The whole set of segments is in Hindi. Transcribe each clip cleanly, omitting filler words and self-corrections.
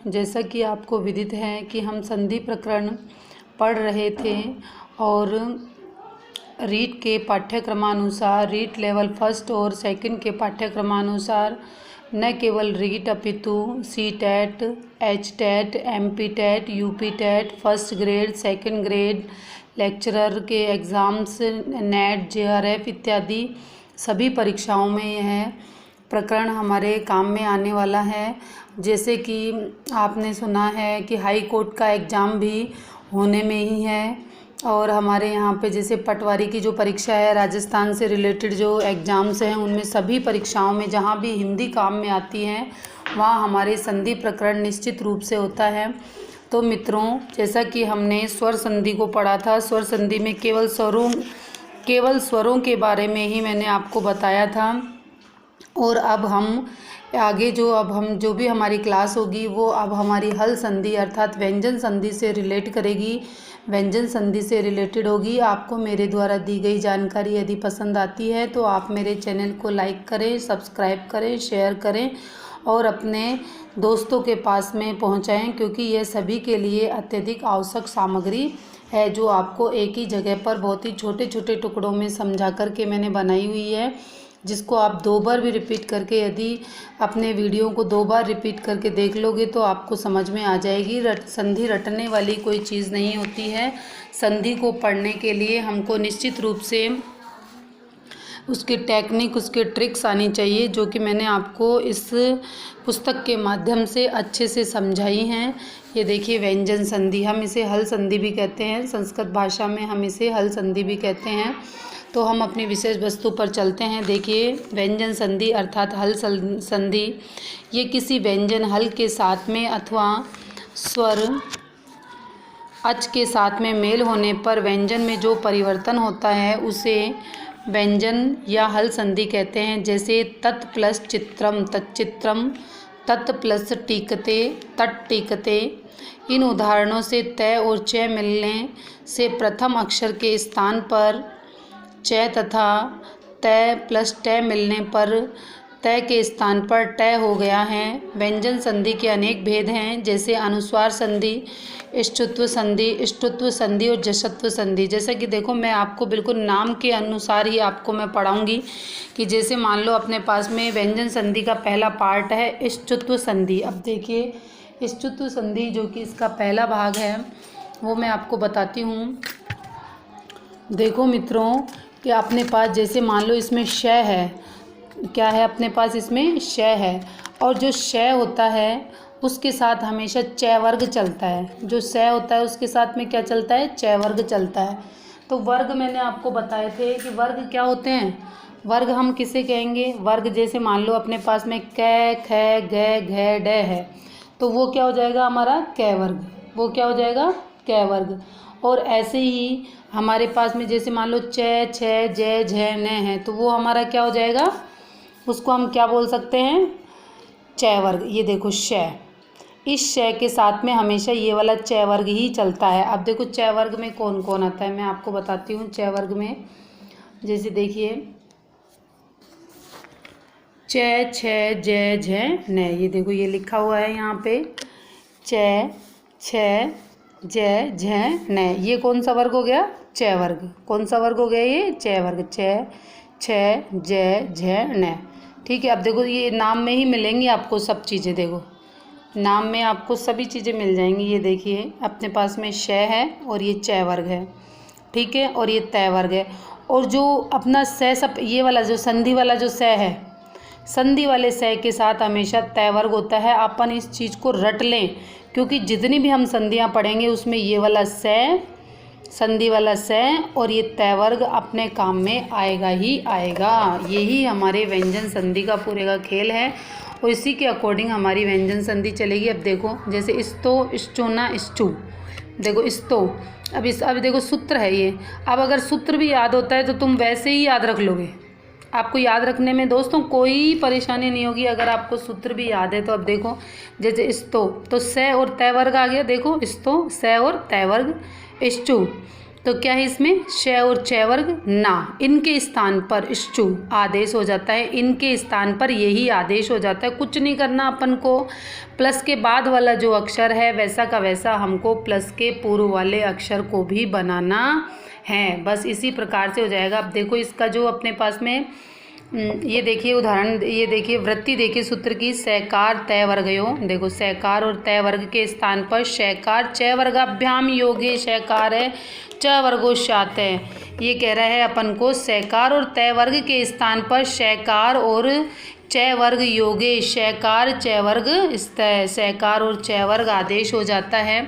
जैसा कि आपको विदित है कि हम संधि प्रकरण पढ़ रहे थे और रीट के पाठ्यक्रमानुसार रीट लेवल फर्स्ट और सेकंड के पाठ्यक्रमानुसार न केवल रीट अपितु C TET, H TET, M P TET, U P TET, first grade, second grade, lecturer के एग्ज़ाम्स, नेट, JRF इत्यादि सभी परीक्षाओं में यह प्रकरण हमारे काम में आने वाला है। जैसे कि आपने सुना है कि हाई कोर्ट का एग्ज़ाम भी होने में ही है और हमारे यहाँ पे जैसे पटवारी की जो परीक्षा है, राजस्थान से रिलेटेड जो एग्ज़ाम्स हैं, उनमें सभी परीक्षाओं में जहाँ भी हिंदी काम में आती हैं वहाँ हमारे संधि प्रकरण निश्चित रूप से होता है। तो मित्रों, जैसा कि हमने स्वर संधि को पढ़ा था, स्वर संधि में केवल स्वरों के बारे में ही मैंने आपको बताया था। और अब हम आगे जो भी हमारी क्लास होगी वो अब हमारी हल संधि अर्थात व्यंजन संधि से रिलेट करेगी, व्यंजन संधि से रिलेटेड होगी। आपको मेरे द्वारा दी गई जानकारी यदि पसंद आती है तो आप मेरे चैनल को लाइक करें, सब्सक्राइब करें, शेयर करें और अपने दोस्तों के पास में पहुंचाएं, क्योंकि यह सभी के लिए अत्यधिक आवश्यक सामग्री है जो आपको एक ही जगह पर बहुत ही छोटे छोटे टुकड़ों में समझा कर के मैंने बनाई हुई है, जिसको आप 2 बार भी रिपीट करके यदि अपने वीडियो को 2 बार रिपीट करके देख लोगे तो आपको समझ में आ जाएगी। संधि रटने वाली कोई चीज़ नहीं होती है। संधि को पढ़ने के लिए हमको निश्चित रूप से उसकी टेक्निक, उसके ट्रिक्स आनी चाहिए, जो कि मैंने आपको इस पुस्तक के माध्यम से अच्छे से समझाई हैं। ये देखिए, व्यंजन संधि, हम इसे हल संधि भी कहते हैं, संस्कृत भाषा में हम इसे हल संधि भी कहते हैं। तो हम अपनी विशेष वस्तु पर चलते हैं। देखिए, व्यंजन संधि अर्थात हल संधि, ये किसी व्यंजन हल के साथ में अथवा स्वर अच के साथ में मेल होने पर व्यंजन में जो परिवर्तन होता है उसे व्यंजन या हल संधि कहते हैं। जैसे तत् प्लस चित्रम तच्चित्रम, तत् प्लस टीकते तट टीकते। इन उदाहरणों से तय और च मिलने से प्रथम अक्षर के स्थान पर च तथा तय प्लस ट मिलने पर तय के स्थान पर ट हो गया है। व्यंजन संधि के अनेक भेद हैं, जैसे अनुस्वार संधि, इष्टत्व संधि और जश्त्व संधि। जैसे कि देखो, मैं आपको बिल्कुल नाम के अनुसार ही आपको मैं पढ़ाऊंगी कि जैसे मान लो अपने पास में व्यंजन संधि का पहला पार्ट है इष्टत्व संधि। अब देखिए, इष्टत्व संधि जो कि इसका पहला भाग है वो मैं आपको बताती हूँ। देखो मित्रों कि अपने पास जैसे मान लो इसमें श है, क्या है अपने पास इसमें श है, और जो श होता है उसके साथ हमेशा च वर्ग चलता है। जो स होता है उसके साथ में क्या चलता है, च वर्ग चलता है। तो वर्ग मैंने आपको बताए थे कि वर्ग क्या होते हैं। वर्ग हम किसे कहेंगे, वर्ग जैसे मान लो अपने पास में क, ख, ग, घ, ड है, तो वो क्या हो जाएगा हमारा क वर्ग, वो क्या हो जाएगा क वर्ग। और ऐसे ही हमारे पास में जैसे मान लो च, छ, ज, झ, न है, तो वो हमारा क्या हो जाएगा, उसको हम क्या बोल सकते हैं, च वर्ग। ये देखो श, इस श के साथ में हमेशा ये वाला च वर्ग ही चलता है। अब देखो च वर्ग में कौन कौन आता है, मैं आपको बताती हूँ। च वर्ग में जैसे देखिए च, छ, ज, झ, न, ये देखो ये लिखा हुआ है यहाँ पे च, छ, ज, झ, न, ये कौन सा वर्ग हो गया, च वर्ग। कौन सा वर्ग हो गया ये, च वर्ग। च, छ, ज, झ, न, ठीक है। अब देखो ये नाम में ही मिलेंगी आपको सब चीज़ें, देखो नाम में आपको सभी चीज़ें मिल जाएंगी। ये देखिए अपने पास में श है और ये च वर्ग है, ठीक है, और ये तय वर्ग है। और जो अपना स सब ये वाला जो संधि वाला जो स है, संधि वाले स के साथ हमेशा तय वर्ग होता है। अपन इस चीज़ को रट लें, क्योंकि जितनी भी हम संधियाँ पढ़ेंगे उसमें ये वाला स, संधि वाला स और ये तय वर्ग अपने काम में आएगा ही आएगा। यही हमारे व्यंजन संधि का पूरे का खेल है और इसी के अकॉर्डिंग हमारी व्यंजन संधि चलेगी। अब देखो जैसे इस्तो, इश्चोना, इश्चू, देखो इस्तो, अब देखो सूत्र है ये। अब अगर सूत्र भी याद होता है तो तुम वैसे ही याद रख लोगे, आपको याद रखने में दोस्तों कोई परेशानी नहीं होगी अगर आपको सूत्र भी याद है तो। अब देखो जैसे इस्तो, तो स और तय वर्ग आ गया, देखो इस्तो स और तय वर्ग। इश्चू, तो क्या है इसमें श और च वर्ग ना, इनके स्थान पर इश्चु आदेश हो जाता है, इनके स्थान पर यही आदेश हो जाता है। कुछ नहीं करना अपन को, प्लस के बाद वाला जो अक्षर है वैसा का वैसा हमको प्लस के पूर्व वाले अक्षर को भी बनाना है, बस इसी प्रकार से हो जाएगा। अब देखो इसका जो अपने पास में ये देखिए उदाहरण, ये देखिए वृत्ति देखिए सूत्र की, सैकार तय वर्गयो, देखो सैकार और तय वर्ग के स्थान पर शैकार च वर्गाभ्याम योगे शैकार है च वर्गोशात है। ये कह रहा है अपन को सैकार और तय वर्ग के स्थान पर शैकार और च वर्ग योगे शैकार च वर्ग स्तय, सैकार और च वर्ग आदेश हो जाता है।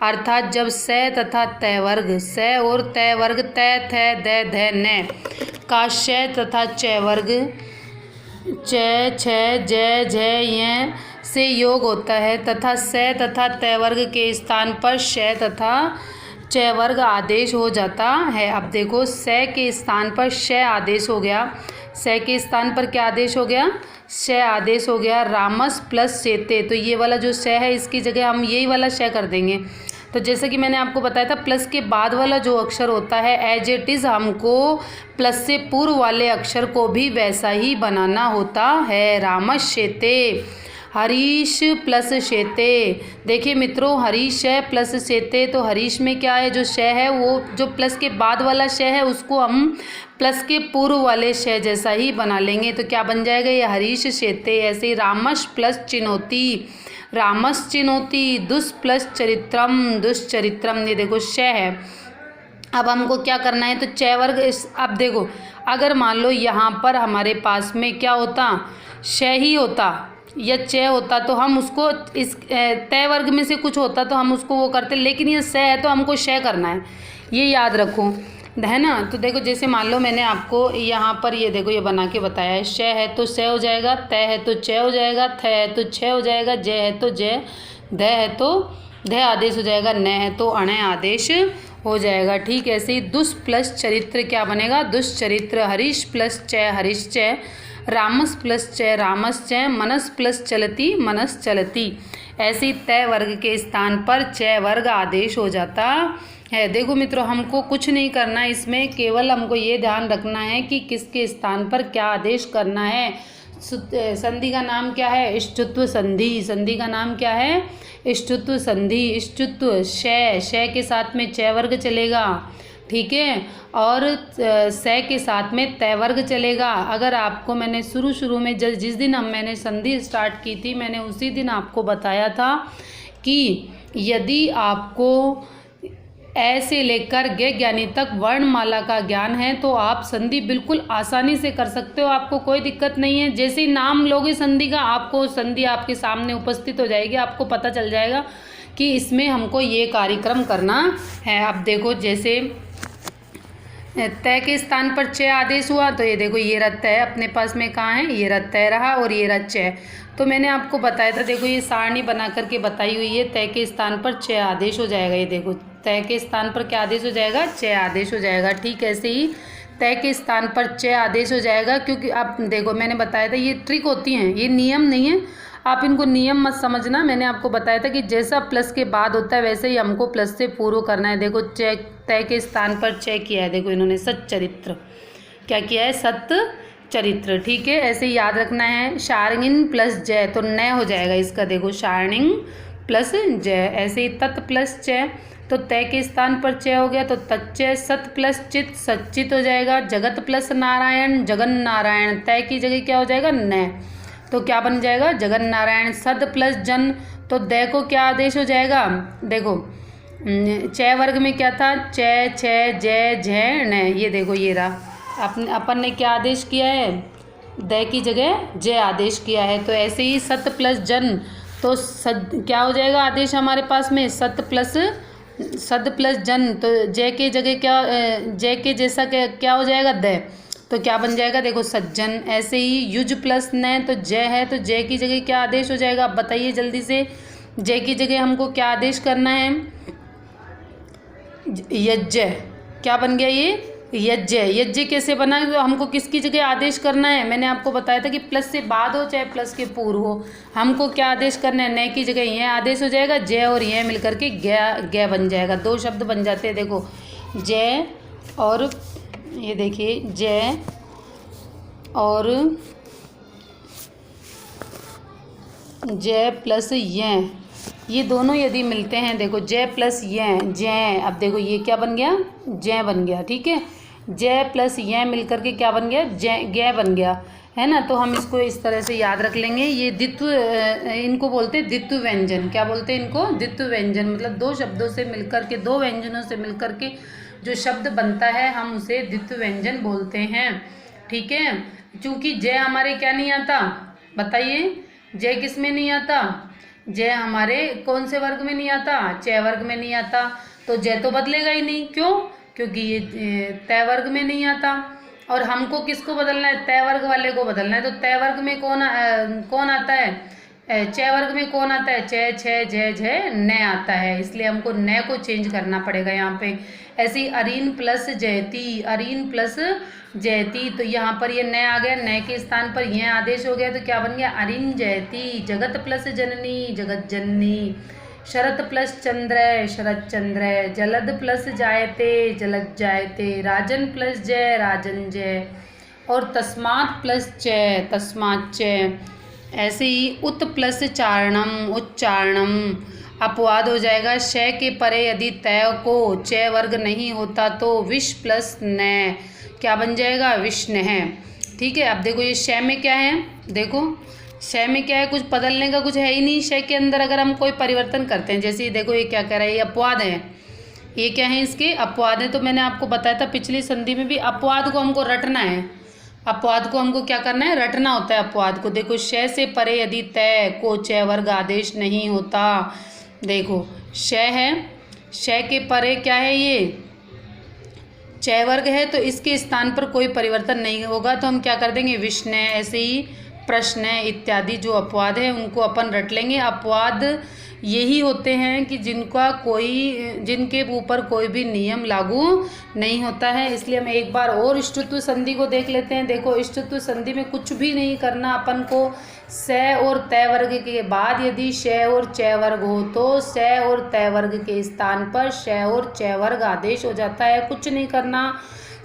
अर्थात जब स तथा तय वर्ग, स और तय वर्ग तय थ द ध न का श तथा च वर्ग च छ ज झ य से योग होता है तथा स तथा तय वर्ग के स्थान पर श तथा च वर्ग आदेश हो जाता है। अब देखो स के स्थान पर श आदेश हो गया, स के स्थान पर क्या आदेश हो गया, श आदेश हो गया। रामस प्लस सेते, तो ये वाला जो श है इसकी जगह हम यही वाला श कर देंगे। तो जैसे कि मैंने आपको बताया था प्लस के बाद वाला जो अक्षर होता है एज इट इज़ हमको प्लस से पूर्व वाले अक्षर को भी वैसा ही बनाना होता है। रामस शेते, हरीश प्लस शेते, देखिए मित्रों हरीश है प्लस शेते, तो हरीश में क्या है जो श है वो जो प्लस के बाद वाला श है उसको हम प्लस के पूर्व वाले श जैसा ही बना लेंगे, तो क्या बन जाएगा ये हरीश शेते। ऐसे ही रामस प्लस चिनोती, रामस चिनोती, दुष् प्लस चरित्रम दुष्चरित्रम, ये देखो श है। अब हमको क्या करना है तो च वर्ग अब देखो अगर मान लो यहाँ पर हमारे पास में क्या होता श ही होता या च होता तो हम उसको इस तय वर्ग में से कुछ होता तो हम उसको वो करते, लेकिन ये स है तो हमको श करना है, ये याद रखो है ना। तो देखो जैसे मान लो मैंने आपको यहाँ पर ये देखो ये बना के बताया है, श है तो स हो जाएगा, तय है तो च हो जाएगा, थ है तो छ हो जाएगा, ज है तो ज, ध है तो ध आदेश हो जाएगा, न है तो अण आदेश हो जाएगा। ठीक है, ऐसे ही दुष् प्लस चरित्र क्या बनेगा दुष्चरित्र, हरीश प्लस च हरीश च, रामस प्लस च रामस च, मनस प्लस चलती मनस चलती। ऐसे ही तय वर्ग के स्थान पर च वर्ग आदेश हो जाता है। देखो मित्रों हमको कुछ नहीं करना है इसमें, केवल हमको ये ध्यान रखना है कि किसके स्थान पर क्या आदेश करना है। संधि का नाम क्या है इष्टुत्व संधि, संधि का नाम क्या है इष्टुत्व संधि। इष्टुत्व श के साथ में च वर्ग चलेगा, ठीक है, और स के साथ में तय वर्ग चलेगा। अगर आपको मैंने शुरू में जिस दिन मैंने संधि स्टार्ट की थी मैंने उसी दिन आपको बताया था कि यदि आपको ऐसे लेकर ग ज्ञानी तक वर्णमाला का ज्ञान है तो आप संधि बिल्कुल आसानी से कर सकते हो, आपको कोई दिक्कत नहीं है। जैसे ही नाम लोगे संधि का आपको संधि आपके सामने उपस्थित हो जाएगी, आपको पता चल जाएगा कि इसमें हमको ये कार्यक्रम करना है। अब देखो जैसे तय के स्थान पर च आदेश हुआ तो ये देखो ये रहा तय अपने पास में कहाँ है, ये रहा तय रहा और ये रहा च। तो मैंने आपको बताया था देखो ये सारणी बना करके बताई हुई है, तय के स्थान पर च आदेश हो जाएगा। ये देखो तय के स्थान पर क्या आदेश हो जाएगा च आदेश हो जाएगा। ठीक ऐसे ही तय के स्थान पर च आदेश हो जाएगा, क्योंकि आप देखो मैंने बताया था ये ट्रिक होती हैं, ये नियम नहीं है, आप इनको नियम मत समझना। मैंने आपको बताया था कि जैसा प्लस के बाद होता है वैसे ही हमको प्लस से पूर्व करना है। देखो च तय के स्थान पर च किया है, देखो इन्होंने सच्चरित्र क्या किया है सत्य चरित्र। ठीक है, ऐसे याद रखना है। शार्ङिन प्लस जय तो न हो जाएगा इसका, देखो शार्णिंग प्लस जय। ऐसे ही तत् प्लस च तो तय के स्थान पर च हो गया तो तच्च। सत प्लस चित सच्चित हो जाएगा। जगत प्लस नारायण जगन नारायण, तय की जगह क्या हो जाएगा न, तो क्या बन जाएगा जगन नारायण। सद प्लस जन तो द को क्या आदेश हो जाएगा, देखो च वर्ग में क्या था च छ ज झ न, ये देखो ये रहा अपन ने क्या आदेश किया है द की जगह ज आदेश किया है। तो ऐसे ही सत प्लस जन तो क्या हो जाएगा आदेश हमारे पास में सत प्लस जन, तो ज के जगह क्या ज के जैसा क्या हो जाएगा द, तो क्या बन जाएगा देखो सज्जन। ऐसे ही युज प्लस न तो ज है तो ज की जगह क्या आदेश हो जाएगा, आप बताइए जल्दी से। ज की जगह हमको क्या आदेश करना है यज्ञ, क्या बन गया ये यज्ञ। यज्ञ कैसे बना तो हमको किसकी जगह आदेश करना है, मैंने आपको बताया था कि प्लस से बाद हो चाहे प्लस के पूर्व हो, हमको क्या आदेश करना है न की जगह यह आदेश हो जाएगा ज और यह मिलकर के ग बन जाएगा, दो शब्द बन जाते हैं। देखो जय और ये देखिए जय और जय प्लस ये दोनों यदि मिलते हैं, देखो जय प्लस जय, अब देखो ये क्या बन गया, जय बन गया। ठीक है, जय प्लस मिल करके क्या बन गया, जय बन गया, है ना। तो हम इसको इस तरह से याद रख लेंगे। ये द्वित्व, इनको बोलते हैं द्वित्व व्यंजन। क्या बोलते हैं इनको, द्वित्व व्यंजन। मतलब दो शब्दों से मिलकर के, दो व्यंजनों से मिलकर के जो शब्द बनता है हम उसे द्वित्व व्यंजन बोलते हैं। ठीक है, चूंकि जय हमारे क्या नहीं आता, बताइए, जय किस में नहीं आता, जय हमारे कौन से वर्ग में नहीं आता, चय वर्ग में नहीं आता। तो जय तो बदलेगा ही नहीं, क्यों, क्योंकि ये तय वर्ग में नहीं आता। और हमको किसको बदलना है, तय वर्ग वाले को बदलना है। तो तय वर्ग में कौन आता है, चय वर्ग में कौन आता है, चय छय जय झय न आता है। इसलिए हमको न को चेंज करना पड़ेगा यहाँ पे। ऐसी अरीन प्लस जयती, अरीन प्लस जयती, तो यहाँ पर ये न आ गया, न के स्थान पर यह आदेश हो गया, तो क्या बन गया, अरीन जयती। जगत प्लस जननी, जगत जननी। शरत प्लस चंद्र, शरत चंद्र। जलद प्लस जायते, जलद जायते। राजन प्लस जय, राजन जय। और तस्मात् प्लस चय, तस्मात् चय। ऐसे ही उत प्लस चारणम, उच्चारणम। अपवाद हो जाएगा, श के परे यदि तय को चय वर्ग नहीं होता तो विष प्लस न, क्या बन जाएगा, विष्ण है। ठीक है, अब देखो ये श में क्या है, देखो श में क्या है, कुछ बदलने का कुछ है ही नहीं। श के अंदर अगर हम कोई परिवर्तन करते हैं, जैसे देखो ये क्या कह रहा है, ये अपवाद है, ये क्या है, इसके अपवाद है। तो मैंने आपको बताया था पिछली संधि में भी, अपवाद को हमको रटना है। अपवाद को हमको क्या करना है, रटना होता है अपवाद को। देखो श से परे यदि तय को चय वर्ग आदेश नहीं होता, देखो श है, श के परे क्या है, ये चय वर्ग है, तो इसके स्थान पर कोई परिवर्तन नहीं होगा, तो हम क्या कर देंगे, विष्ण। ऐसे ही प्रश्न इत्यादि जो अपवाद है उनको अपन रट लेंगे। अपवाद यही होते हैं कि जिनके ऊपर कोई भी नियम लागू नहीं होता है। इसलिए हम एक बार और इष्टत्व संधि को देख लेते हैं। देखो इष्टत्व संधि में कुछ भी नहीं करना अपन को। स और तय वर्ग के बाद यदि श और चय वर्ग हो तो स और तय वर्ग के स्थान पर श और चय वर्ग आदेश हो जाता है। कुछ नहीं करना,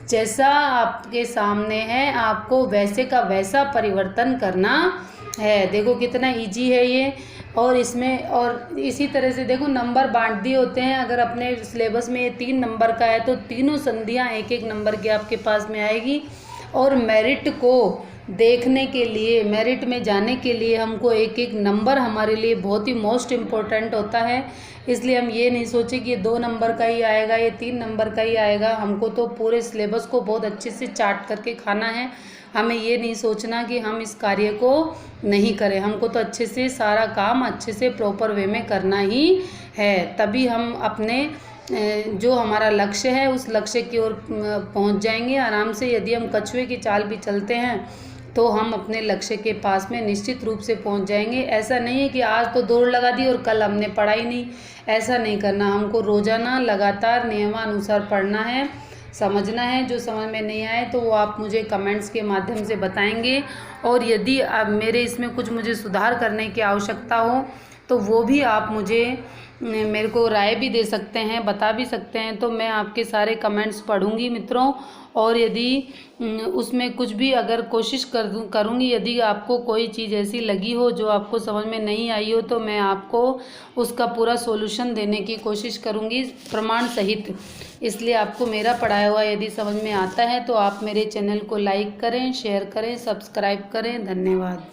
जैसा आपके सामने है आपको वैसे का वैसा परिवर्तन करना है। देखो कितना इजी है ये। और इसमें और इसी तरह से देखो नंबर बांट दिए होते हैं। अगर अपने सिलेबस में ये 3 नंबर का है तो तीनों संधियां 1-1 नंबर की आपके पास में आएगी। और मेरिट को देखने के लिए, मेरिट में जाने के लिए हमको 1-1 नंबर हमारे लिए बहुत ही मोस्ट इम्पोर्टेंट होता है। इसलिए हम ये नहीं सोचे कि ये 2 नंबर का ही आएगा, ये 3 नंबर का ही आएगा। हमको तो पूरे सिलेबस को बहुत अच्छे से चार्ट करके खाना है। हमें ये नहीं सोचना कि हम इस कार्य को नहीं करें। हमको तो अच्छे से सारा काम अच्छे से प्रॉपर वे में करना ही है, तभी हम अपने जो हमारा लक्ष्य है उस लक्ष्य की ओर पहुंच जाएंगे आराम से। यदि हम कछुए की चाल भी चलते हैं तो हम अपने लक्ष्य के पास में निश्चित रूप से पहुंच जाएंगे। ऐसा नहीं है कि आज तो दौड़ लगा दी और कल हमने पढ़ाई नहीं, ऐसा नहीं करना। हमको रोजाना लगातार नियमानुसार पढ़ना है, समझना है। जो समझ में नहीं आए तो वो आप मुझे कमेंट्स के माध्यम से बताएंगे। और यदि आप मेरे इसमें कुछ मुझे सुधार करने की आवश्यकता हो तो वो भी आप मुझे मेरे को राय भी दे सकते हैं, बता भी सकते हैं। तो मैं आपके सारे कमेंट्स पढ़ूंगी मित्रों। और यदि उसमें कुछ भी अगर कोशिश करूंगी, यदि आपको कोई चीज़ ऐसी लगी हो जो आपको समझ में नहीं आई हो तो मैं आपको उसका पूरा सॉल्यूशन देने की कोशिश करूंगी प्रमाण सहित। इसलिए आपको मेरा पढ़ाया हुआ यदि समझ में आता है तो आप मेरे चैनल को लाइक करें, शेयर करें, सब्सक्राइब करें। धन्यवाद।